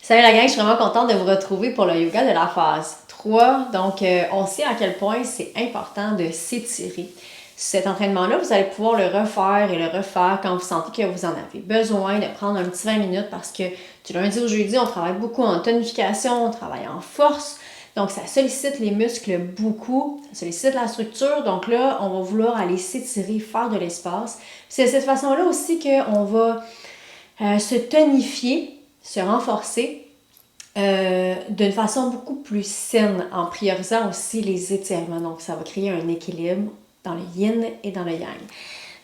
Salut la gang, je suis vraiment contente de vous retrouver pour le yoga de la phase 3. Donc, on sait à quel point c'est important de s'étirer. Cet entraînement-là, vous allez pouvoir le refaire et le refaire quand vous sentez que vous en avez besoin, de prendre un petit 20 minutes parce que du lundi au jeudi, on travaille beaucoup en tonification, on travaille en force. Donc, ça sollicite les muscles beaucoup, ça sollicite la structure. Donc là, on va vouloir aller s'étirer, faire de l'espace. C'est de cette façon-là aussi qu'on va se tonifier, se renforcer d'une façon beaucoup plus saine en priorisant aussi les étirements. Donc, ça va créer un équilibre dans le yin et dans le yang.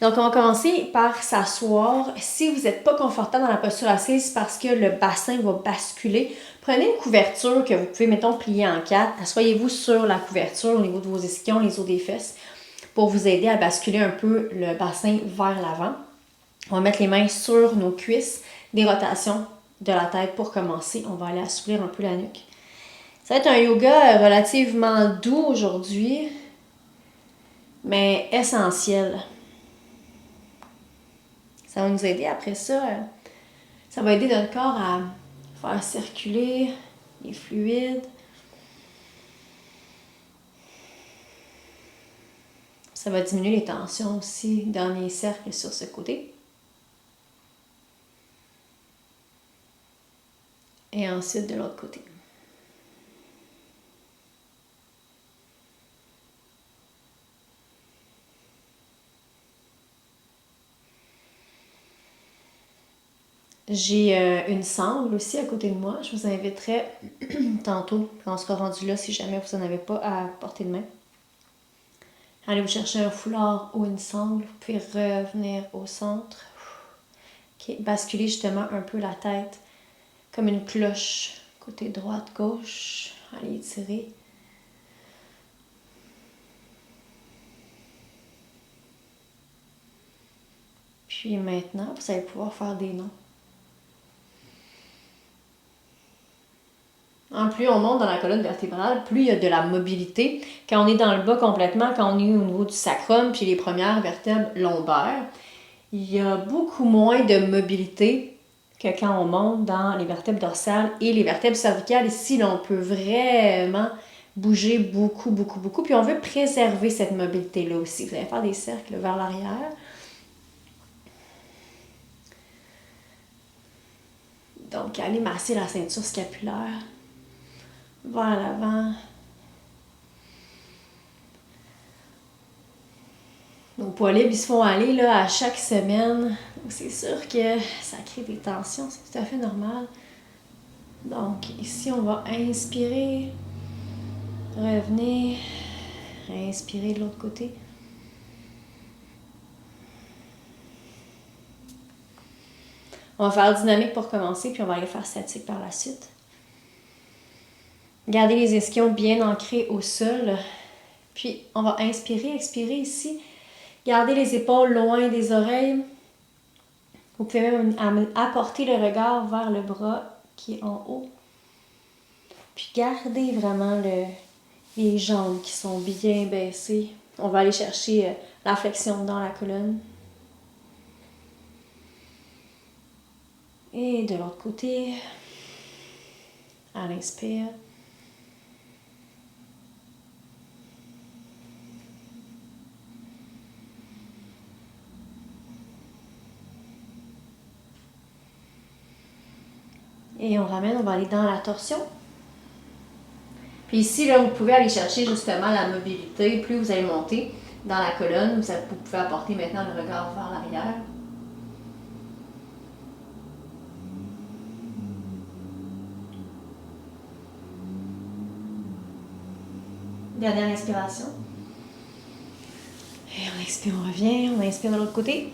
Donc, on va commencer par s'asseoir. Si vous n'êtes pas confortable dans la posture assise parce que le bassin va basculer, prenez une couverture que vous pouvez, mettons, plier en 4. Asseyez-vous sur la couverture au niveau de vos ischions, les os des fesses, pour vous aider à basculer un peu le bassin vers l'avant. On va mettre les mains sur nos cuisses, des rotations de la tête pour commencer. On va aller assouplir un peu la nuque. Ça va être un yoga relativement doux aujourd'hui, mais essentiel. Ça va nous aider après ça. Ça va aider notre corps à faire circuler les fluides. Ça va diminuer les tensions aussi dans les cercles sur ce côté. Et ensuite de l'autre côté. J'ai une sangle aussi à côté de moi. Je vous inviterai tantôt, quand on sera rendu là, si jamais vous n'en avez pas à portée de main. Allez vous chercher un foulard ou une sangle. Vous pouvez revenir au centre. Okay. Basculer justement un peu la tête comme une cloche. Côté droite, gauche. Allez étirer. Puis maintenant, vous allez pouvoir faire des noms. Plus on monte dans la colonne vertébrale, plus il y a de la mobilité. Quand on est dans le bas complètement, quand on est au niveau du sacrum, puis les premières vertèbres lombaires, il y a beaucoup moins de mobilité que quand on monte dans les vertèbres dorsales et les vertèbres cervicales. Ici, là, on peut vraiment bouger beaucoup. Puis on veut préserver cette mobilité-là aussi. Vous allez faire des cercles vers l'arrière. Donc, allez masser la ceinture scapulaire vers l'avant. Nos poids libres, ils se font aller là, à chaque semaine. C'est sûr que ça crée des tensions, c'est tout à fait normal. Donc, ici, on va inspirer, revenir, inspirer de l'autre côté. On va faire dynamique pour commencer, puis on va aller faire statique par la suite. Gardez les ischions bien ancrés au sol. Puis, on va inspirer, expirer ici. Gardez les épaules loin des oreilles. Vous pouvez même apporter le regard vers le bras qui est en haut. Puis, gardez vraiment les jambes qui sont bien baissées. On va aller chercher la flexion dans la colonne. Et de l'autre côté, à l'inspire. Et on ramène, on va aller dans la torsion. Puis ici, là, vous pouvez aller chercher justement la mobilité. Plus vous allez monter dans la colonne, vous pouvez apporter maintenant le regard vers l'arrière. Dernière inspiration. Et on expire, on revient. On inspire de l'autre côté.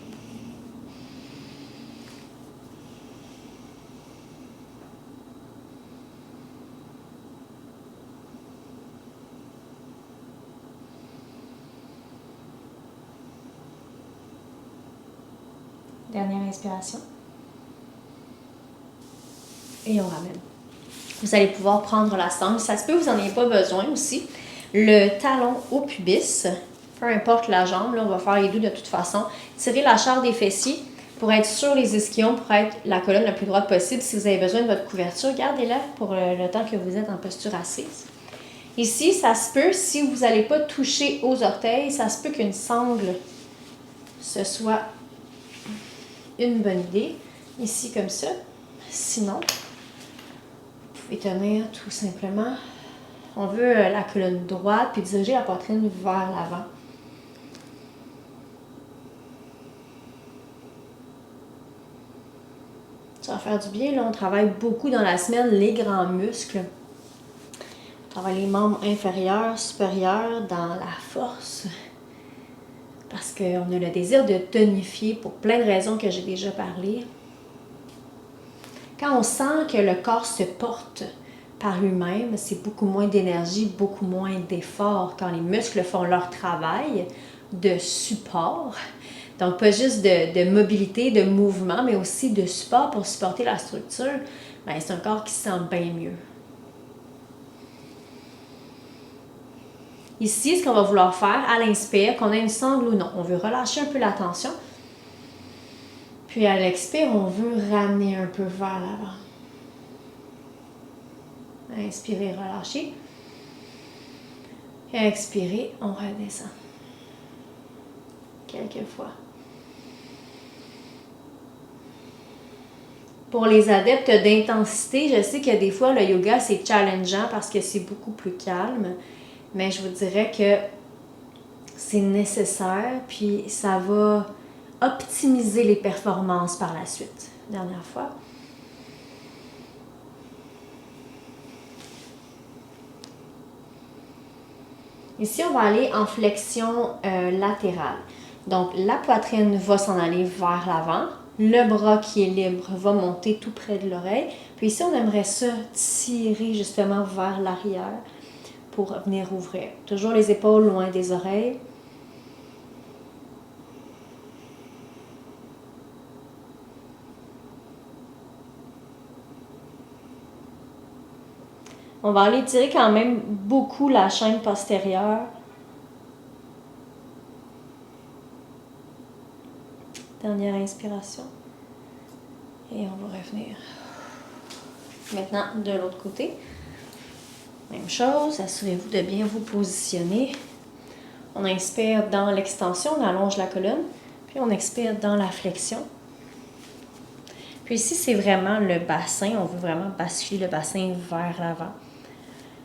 Dernière inspiration. Et on ramène. Vous allez pouvoir prendre la sangle. Ça se peut que vous n'en ayez pas besoin aussi. Le talon au pubis, peu importe la jambe, là, on va faire les deux de toute façon. Tirez la chair des fessiers. Pour être sur les ischions, pour être la colonne la plus droite possible, si vous avez besoin de votre couverture, gardez-la pour le temps que vous êtes en posture assise. Ici, ça se peut, si vous n'allez pas toucher aux orteils, ça se peut qu'une sangle, ce soit une bonne idée. Ici, comme ça. Sinon, vous pouvez tenir tout simplement. On veut la colonne droite, puis diriger la poitrine vers l'avant. Ça va faire du bien. Là, on travaille beaucoup dans la semaine les grands muscles. On travaille les membres inférieurs, supérieurs, dans la force. Parce qu'on a le désir de tonifier pour plein de raisons que j'ai déjà parlé. Quand on sent que le corps se porte par lui-même, c'est beaucoup moins d'énergie, beaucoup moins d'effort. Quand les muscles font leur travail de support, donc pas juste de mobilité, de mouvement, mais aussi de support pour supporter la structure, bien, c'est un corps qui se sent bien mieux. Ici, ce qu'on va vouloir faire à l'inspire, qu'on ait une sangle ou non, on veut relâcher un peu la tension. Puis à l'expire, on veut ramener un peu vers l'avant. Inspirez, relâchez. Et expirez, on redescend. Quelques fois. Pour les adeptes d'intensité, je sais que des fois, le yoga, c'est challengeant parce que c'est beaucoup plus calme. Mais je vous dirais que c'est nécessaire, puis ça va optimiser les performances par la suite. Dernière fois. Ici, on va aller en flexion latérale. Donc, la poitrine va s'en aller vers l'avant. Le bras qui est libre va monter tout près de l'oreille. Puis ici, on aimerait ça tirer justement vers l'arrière pour venir ouvrir. Toujours les épaules loin des oreilles. On va aller tirer quand même beaucoup la chaîne postérieure. Dernière inspiration. Et on va revenir. Maintenant, de l'autre côté. Même chose, assurez-vous de bien vous positionner. On inspire dans l'extension, on allonge la colonne. Puis on expire dans la flexion. Puis ici, c'est vraiment le bassin. On veut vraiment basculer le bassin vers l'avant.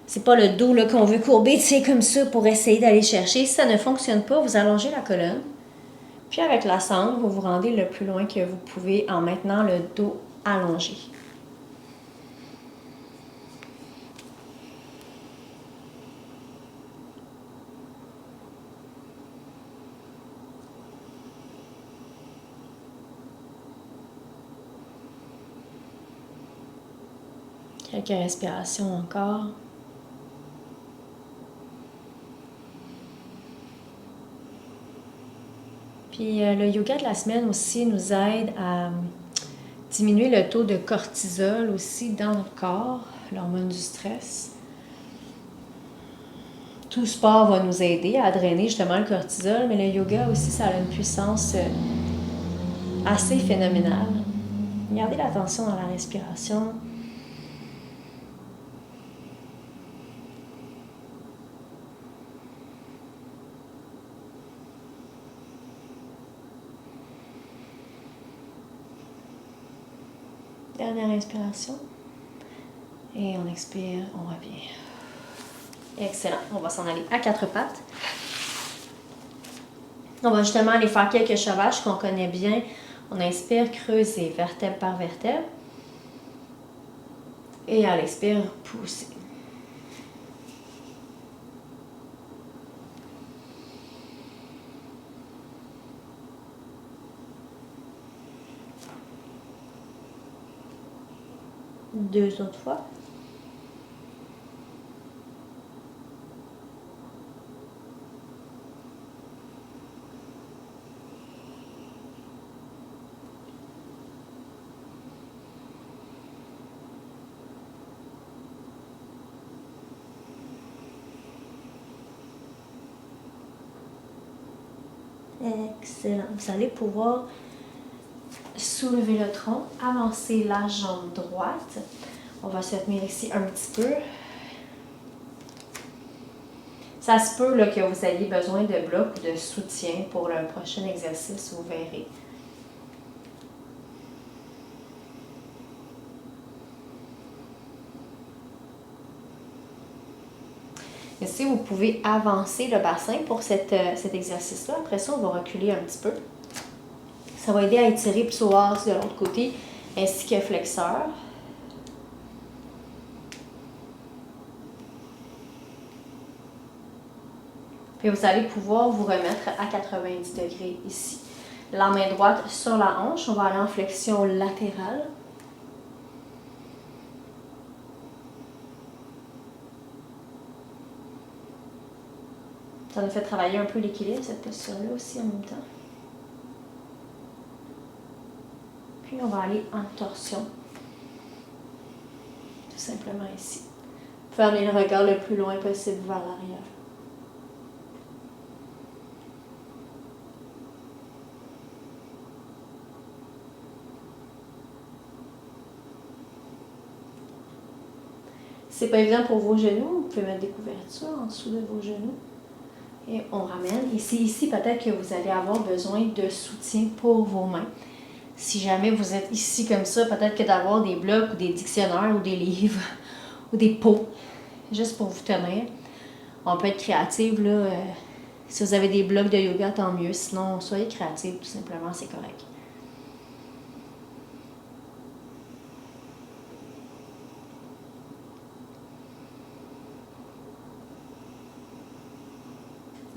C'est pas le dos qu'on veut courber, c'est comme ça pour essayer d'aller chercher. Si ça ne fonctionne pas, vous allongez la colonne. Puis avec la sangle, vous vous rendez le plus loin que vous pouvez en maintenant le dos allongé. Quelques respirations encore. Puis le yoga de la semaine aussi nous aide à diminuer le taux de cortisol aussi dans notre corps, l'hormone du stress. Tout sport va nous aider à drainer justement le cortisol, mais le yoga aussi, ça a une puissance assez phénoménale. Gardez l'attention dans la respiration. Dernière inspiration. Et on expire, on revient. Excellent. On va s'en aller à quatre pattes. On va justement aller faire quelques chevauches qu'on connaît bien. On inspire, creuser vertèbre par vertèbre. Et à l'expire, pousser. Deux autres fois. Excellent. Vous allez pouvoir soulever le tronc, avancer la jambe droite. On va se tenir ici un petit peu. Ça se peut là, que vous ayez besoin de blocs ou de soutien pour le prochain exercice, vous verrez. Et si vous pouvez avancer le bassin pour cet exercice-là, après ça, on va reculer un petit peu. Ça va aider à étirer psoas de l'autre côté, ainsi que flexeur. Puis vous allez pouvoir vous remettre à 90 degrés ici. La main droite sur la hanche, on va aller en flexion latérale. Ça nous fait travailler un peu l'équilibre, cette posture-là aussi en même temps. Puis on va aller en torsion. Tout simplement ici. Fermez le regard le plus loin possible vers l'arrière. Si c'est pas évident pour vos genoux, vous pouvez mettre des couvertures en dessous de vos genoux. Et on ramène. Et c'est ici peut-être que vous allez avoir besoin de soutien pour vos mains. Si jamais vous êtes ici comme ça, peut-être que d'avoir des blocs ou des dictionnaires ou des livres ou des pots, juste pour vous tenir. On peut être créative, là. Si vous avez des blocs de yoga, tant mieux. Sinon, soyez créative, tout simplement, c'est correct.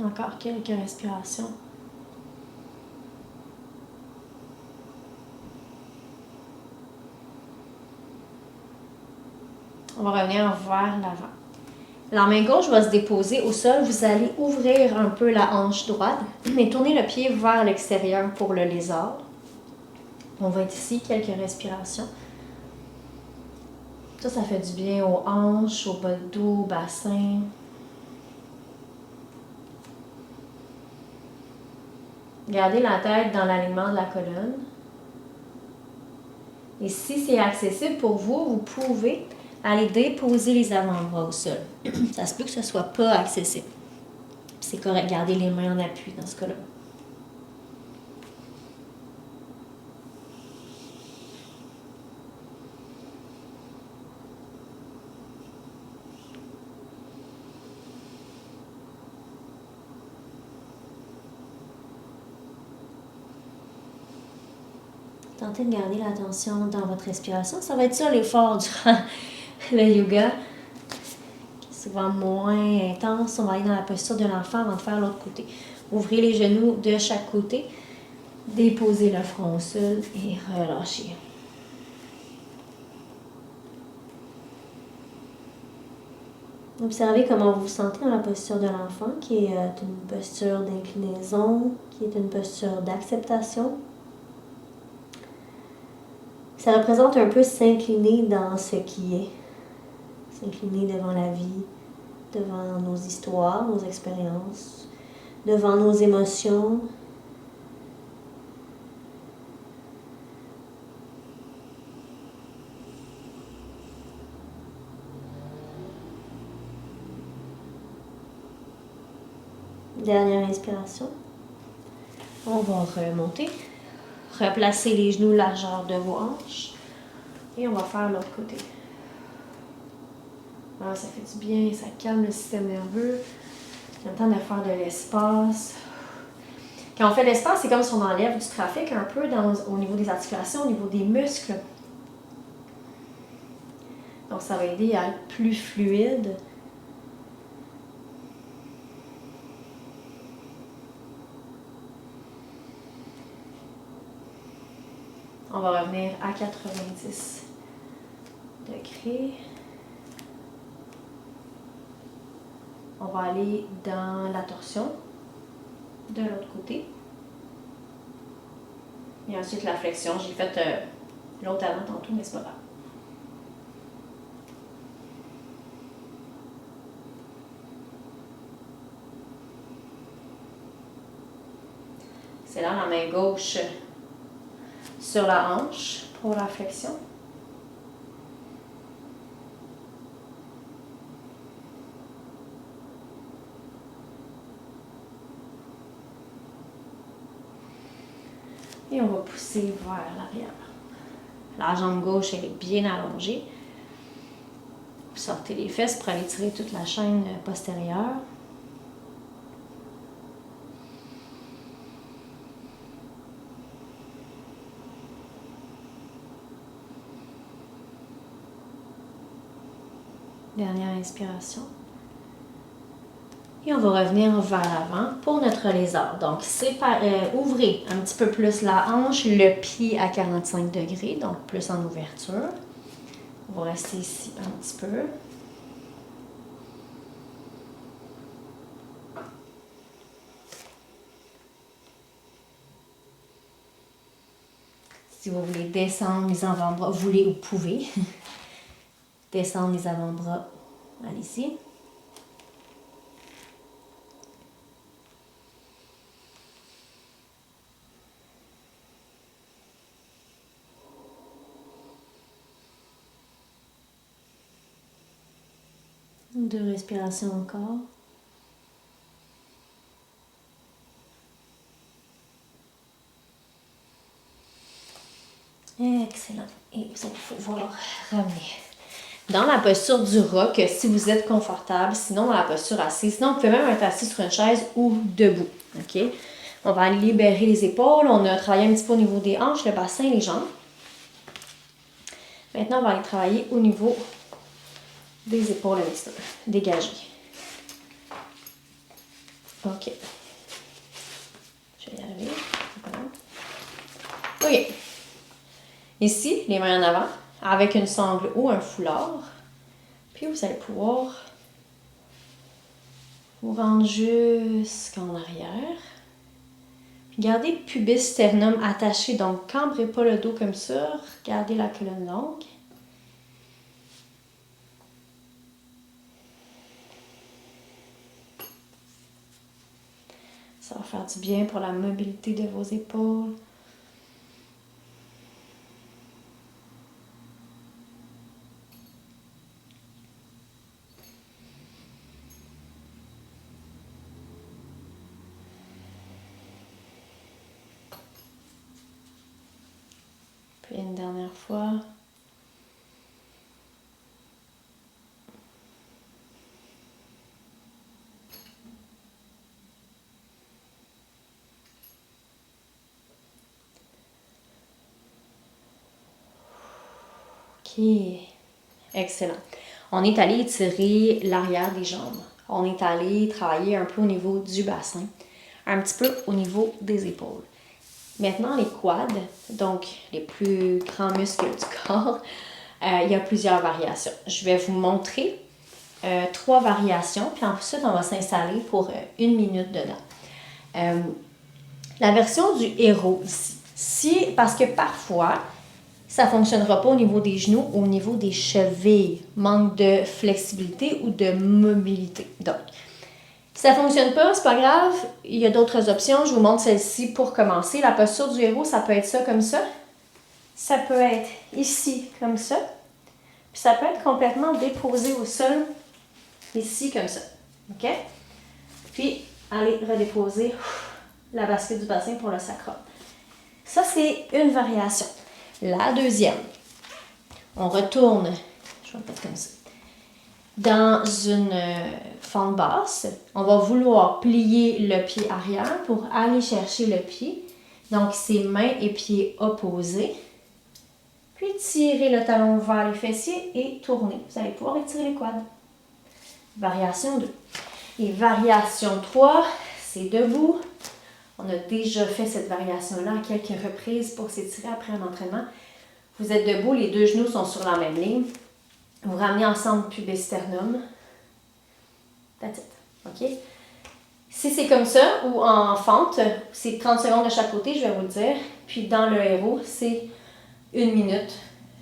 Encore quelques respirations. On va revenir vers l'avant. La main gauche va se déposer au sol. Vous allez ouvrir un peu la hanche droite et tourner le pied vers l'extérieur pour le lézard. On va être ici, quelques respirations. Ça fait du bien aux hanches, au bas de dos, au bassin. Gardez la tête dans l'alignement de la colonne. Et si c'est accessible pour vous, vous pouvez aller déposer les avant-bras au sol. Ça se peut que ce ne soit pas accessible. C'est correct, gardez les mains en appui dans ce cas-là. Tentez de garder l'attention dans votre respiration. Ça va être ça l'effort durant le yoga. Souvent moins intense. On va aller dans la posture de l'enfant avant de faire l'autre côté. Ouvrez les genoux de chaque côté. Déposez le front au sol et relâchez. Observez comment vous vous sentez dans la posture de l'enfant, qui est une posture d'inclinaison, qui est une posture d'acceptation. Ça représente un peu s'incliner dans ce qui est. S'incliner devant la vie, devant nos histoires, nos expériences, devant nos émotions. Dernière inspiration. On va remonter. Replacer les genoux largeur de vos hanches. Et on va faire l'autre côté. Alors, ça fait du bien, ça calme le système nerveux. On a le temps de faire de l'espace. Quand on fait de l'espace, c'est comme si on enlève du trafic un peu au niveau des articulations, au niveau des muscles. Donc, ça va aider à être plus fluide. On va revenir à 90 degrés. On va aller dans la torsion de l'autre côté. Et ensuite la flexion. J'ai fait l'autre avant tantôt, mais c'est pas grave. C'est là la main gauche sur la hanche pour la flexion. Et on va pousser vers l'arrière. La jambe gauche, elle est bien allongée. Vous sortez les fesses pour aller tirer toute la chaîne postérieure. Dernière inspiration. Et on va revenir vers l'avant pour notre lézard. Donc, ouvrez un petit peu plus la hanche, le pied à 45 degrés, donc plus en ouverture. On va rester ici un petit peu. Si vous voulez descendre les avant-bras, vous pouvez descendre les avant-bras, allez-y. Deux respirations encore. Excellent. Et vous allez pouvoir ramener dans la posture du rock si vous êtes confortable, sinon dans la posture assise. Sinon, vous pouvez même être assis sur une chaise ou debout. OK? On va aller libérer les épaules. On a travaillé un petit peu au niveau des hanches, le bassin, les jambes. Maintenant, on va aller travailler au niveau des épaules avec ça. Dégagées. OK. Je vais y arriver. OK. Ici, les mains en avant, avec une sangle ou un foulard. Puis vous allez pouvoir vous rendre jusqu'en arrière. Puis gardez le pubis sternum attaché, donc cambrez pas le dos comme ça. Gardez la colonne longue. Ça va faire du bien pour la mobilité de vos épaules. Puis une dernière fois. OK. Excellent. On est allé étirer l'arrière des jambes. On est allé travailler un peu au niveau du bassin, un petit peu au niveau des épaules. Maintenant, les quads, donc les plus grands muscles du corps, il y a plusieurs variations. Je vais vous montrer 3 variations, puis ensuite, on va s'installer pour 1 minute dedans. La version du héros ici, parce que parfois, ça ne fonctionnera pas au niveau des genoux, au niveau des chevilles, manque de flexibilité ou de mobilité. Donc, si ça ne fonctionne pas, c'est pas grave, il y a d'autres options. Je vous montre celle-ci pour commencer. La posture du héros, ça peut être ça comme ça. Ça peut être ici comme ça. Puis ça peut être complètement déposé au sol, ici comme ça. OK? Puis, allez redéposer la bascule du bassin pour le sacrum. Ça, c'est une variation. La deuxième, on retourne, je vais le mettre comme ça, dans une fente basse. On va vouloir plier le pied arrière pour aller chercher le pied. Donc, c'est mains et pieds opposés. Puis, tirer le talon vers les fessiers et tourner. Vous allez pouvoir étirer les quads. Variation 2. Et variation 3, c'est debout. On a déjà fait cette variation-là à quelques reprises pour s'étirer après un entraînement. Vous êtes debout, les 2 genoux sont sur la même ligne. Vous ramenez ensemble pubis sternum. That's it. OK? Si c'est comme ça ou en fente, c'est 30 secondes de chaque côté, je vais vous le dire. Puis dans le héros, c'est 1 minute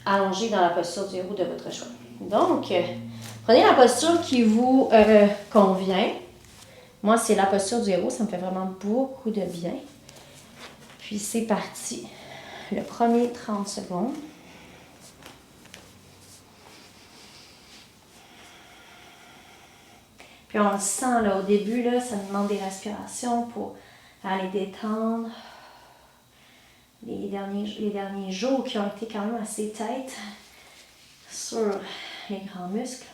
allongé dans la posture du héros de votre choix. Donc, prenez la posture qui vous convient. Moi, c'est la posture du héros, ça me fait vraiment beaucoup de bien. Puis c'est parti. le premier 30 secondes. Puis on le sent là, au début, là, ça nous demande des respirations pour aller détendre. Les derniers jours qui ont été quand même assez tight sur les grands muscles.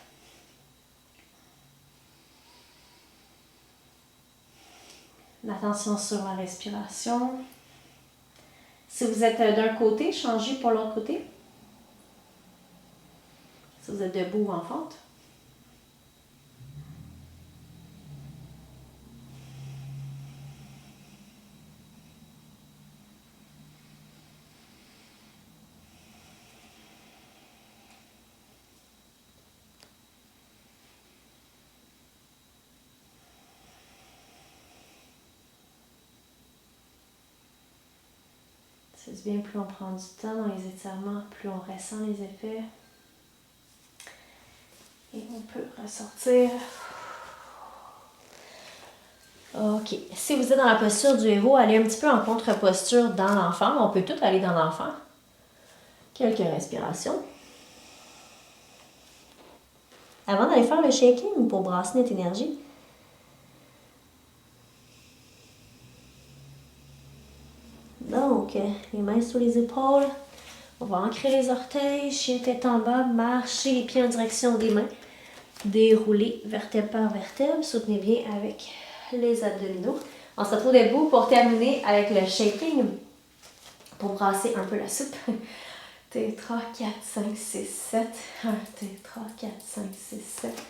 L'attention sur la respiration. Si vous êtes d'un côté, changez pour l'autre côté. Si vous êtes debout ou en fente. C'est bien, plus on prend du temps dans les étirements, plus on ressent les effets. Et on peut ressortir. Ok. Si vous êtes dans la posture du héros, allez un petit peu en contre-posture dans l'enfant. On peut tout aller dans l'enfant. Quelques respirations. Avant d'aller faire le shaking pour brasser notre énergie, donc, les mains sur les épaules. On va ancrer les orteils, chien tête en bas, marcher les pieds en direction des mains. Dérouler vertèbre par vertèbre. Soutenez bien avec les abdominaux. On se retrouve debout pour terminer avec le shaking. Pour brasser un peu la soupe. T3, 4, 5, 6, 7. 1, 2, 3, 4, 5, 6, 7.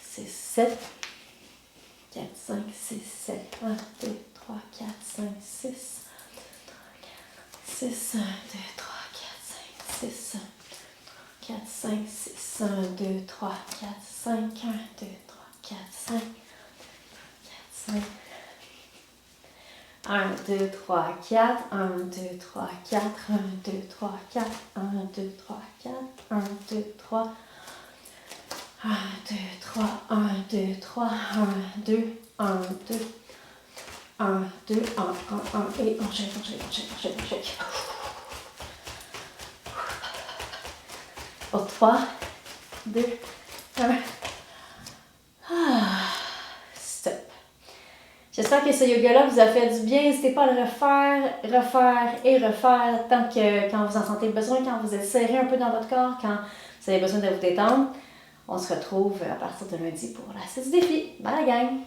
6, 7. 4, 5, 6, 7. 1, 2, 3, 4, 5, 6. 6, 1, 2, 3, 4, 5, 6. 4, 5, 6, 1, 2, 3, 4, 5. 1, 2, 3, 4, 5. 4, 5. 1, 2, 3, 4. 1, 2, 3, 4. 1, 2, 3, 4. 1, 2, 3, 4. 1, 2, 3. 1, 2, 3. 1, 2, 3. 1, 2, 1, 2. 1, 2, 1, 1, 1. Et on shake, on shake, on shake, on shake, on shake. Pour 3, 2, 1. Stop. J'espère que ce yoga-là vous a fait du bien. N'hésitez pas à le refaire, refaire et refaire tant que quand vous en sentez le besoin, quand vous êtes serré un peu dans votre corps, quand vous avez besoin de vous détendre. On se retrouve à partir de lundi pour la suite du défi. Bye la gang!